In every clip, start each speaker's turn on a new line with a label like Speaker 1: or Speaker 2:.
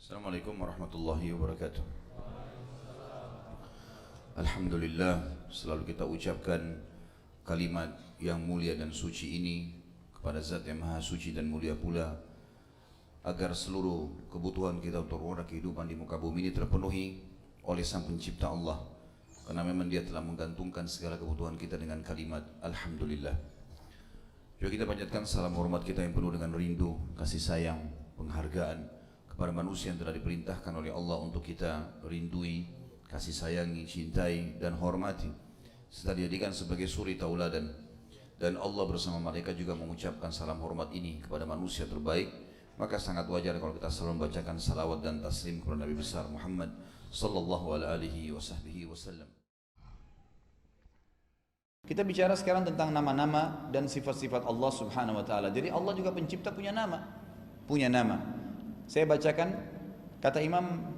Speaker 1: Assalamualaikum warahmatullahi wabarakatuh. Alhamdulillah, selalu kita ucapkan kalimat yang mulia dan suci ini kepada Zat yang Maha Suci dan mulia pula, agar seluruh kebutuhan kita untuk roda kehidupan di muka bumi ini terpenuhi oleh Sang Pencipta Allah, karena memang Dia telah menggantungkan segala kebutuhan kita dengan kalimat Alhamdulillah. Juga kita panjatkan salam hormat kita yang penuh dengan rindu, kasih sayang, penghargaan kepada manusia yang telah diperintahkan oleh Allah untuk kita rindui, kasih sayangi, cintai dan hormati, serta dijadikan sebagai suri tauladan. Dan Allah bersama malaikat juga mengucapkan salam hormat ini kepada manusia terbaik. Maka sangat wajar kalau kita selalu membacakan salawat dan taslim kepada Nabi besar Muhammad sallallahu alaihi wasallam. Kita bicara sekarang tentang nama-nama dan sifat-sifat Allah Subhanahu wa taala. Jadi Allah juga pencipta punya nama. Punya nama. Saya bacakan kata Imam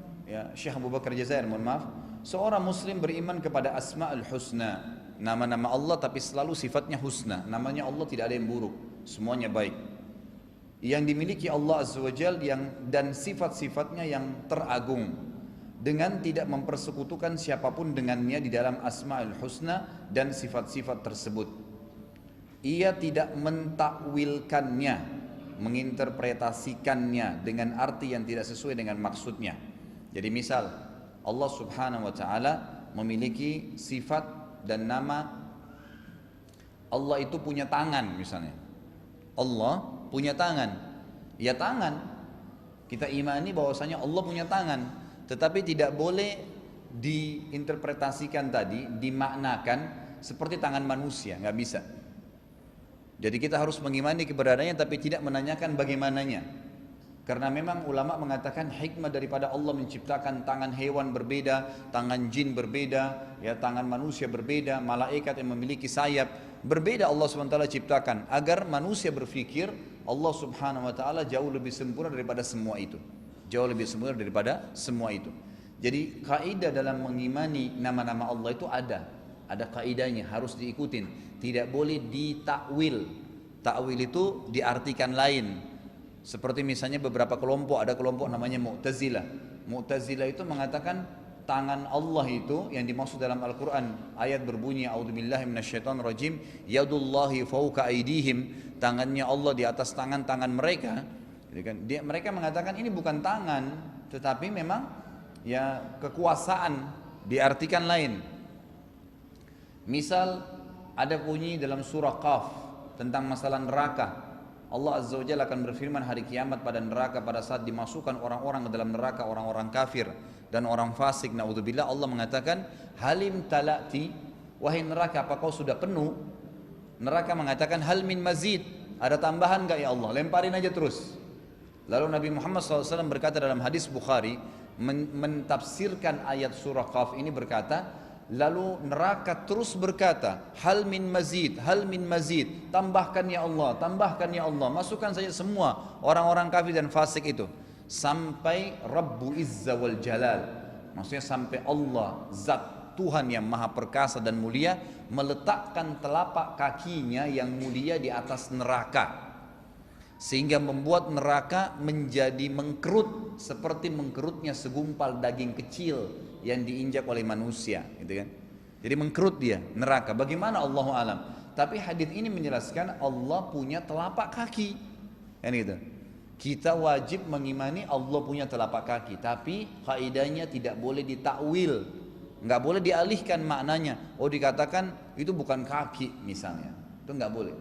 Speaker 1: Syekh Abu Bakar Jazair, mohon maaf, seorang muslim beriman kepada Asma'ul Husna, nama-nama Allah tapi selalu sifatnya husna. Namanya Allah tidak ada yang buruk, semuanya baik. Yang dimiliki Allah Azza wa Jalla dan sifat-sifatnya yang teragung, dengan tidak mempersekutukan siapapun dengannya di dalam Asma'ul Husna dan sifat-sifat tersebut. Ia tidak mentakwilkannya, menginterpretasikannya dengan arti yang tidak sesuai dengan maksudnya. Jadi misal Allah Subhanahu wa taala memiliki sifat dan nama, Allah itu punya tangan misalnya. Allah punya tangan. Ya tangan. Kita imani bahwasanya Allah punya tangan, tetapi tidak boleh diinterpretasikan tadi, dimaknakan seperti tangan manusia, nggak bisa. Jadi kita harus mengimani keberadaannya tapi tidak menanyakan bagaimananya. Karena memang ulama mengatakan hikmah daripada Allah menciptakan tangan hewan berbeda, tangan jin berbeda, ya tangan manusia berbeda, malaikat yang memiliki sayap berbeda Allah SWT ciptakan agar manusia berpikir Allah Subhanahu wa taala jauh lebih sempurna daripada semua itu. Jauh lebih sempurna daripada semua itu. Jadi kaidah dalam mengimani nama-nama Allah itu ada kaidahnya, harus diikutin. Tidak boleh ditakwil. Takwil itu diartikan lain. Seperti misalnya beberapa kelompok, ada kelompok namanya Mu'tazilah. Mu'tazilah itu mengatakan tangan Allah itu yang dimaksud dalam Al-Quran, ayat berbunyi a'udzubillahi minasyaitonirrajim, yadullahi fawqa aydihim, tangannya Allah di atas tangan-tangan mereka. Jadi kan, mereka mengatakan ini bukan tangan, tetapi memang ya kekuasaan, diartikan lain. Misal ada bunyi dalam surah Qaf tentang masalah neraka. Allah Azza wa Jalla akan berfirman hari kiamat pada neraka, pada saat dimasukkan orang-orang ke dalam neraka, orang-orang kafir dan orang fasik, naudzubillah, Allah mengatakan halim talati, wahai neraka apa kau sudah penuh? Neraka mengatakan hal min mazid, ada tambahan enggak ya Allah? Lemparin aja terus. Lalu Nabi Muhammad SAW berkata dalam hadis Bukhari, mentafsirkan ayat surah Qaf ini, berkata, lalu neraka terus berkata, hal min mazid, tambahkan ya Allah, tambahkan ya Allah, masukkan saja semua orang-orang kafir dan fasik itu, sampai Rabbu Izza wal Jalal, maksudnya sampai Allah, zat Tuhan yang maha perkasa dan mulia, meletakkan telapak kakinya yang mulia di atas neraka, sehingga membuat neraka menjadi mengkerut seperti mengkerutnya segumpal daging kecil yang diinjak oleh manusia, gitu kan? Jadi mengkerut dia neraka. Bagaimana Allahu alam? Tapi hadis ini menjelaskan Allah punya telapak kaki, kan gitu. Kita wajib mengimani Allah punya telapak kaki, tapi kaidahnya tidak boleh ditakwil, nggak boleh dialihkan maknanya. Oh dikatakan itu bukan kaki misalnya, itu nggak boleh.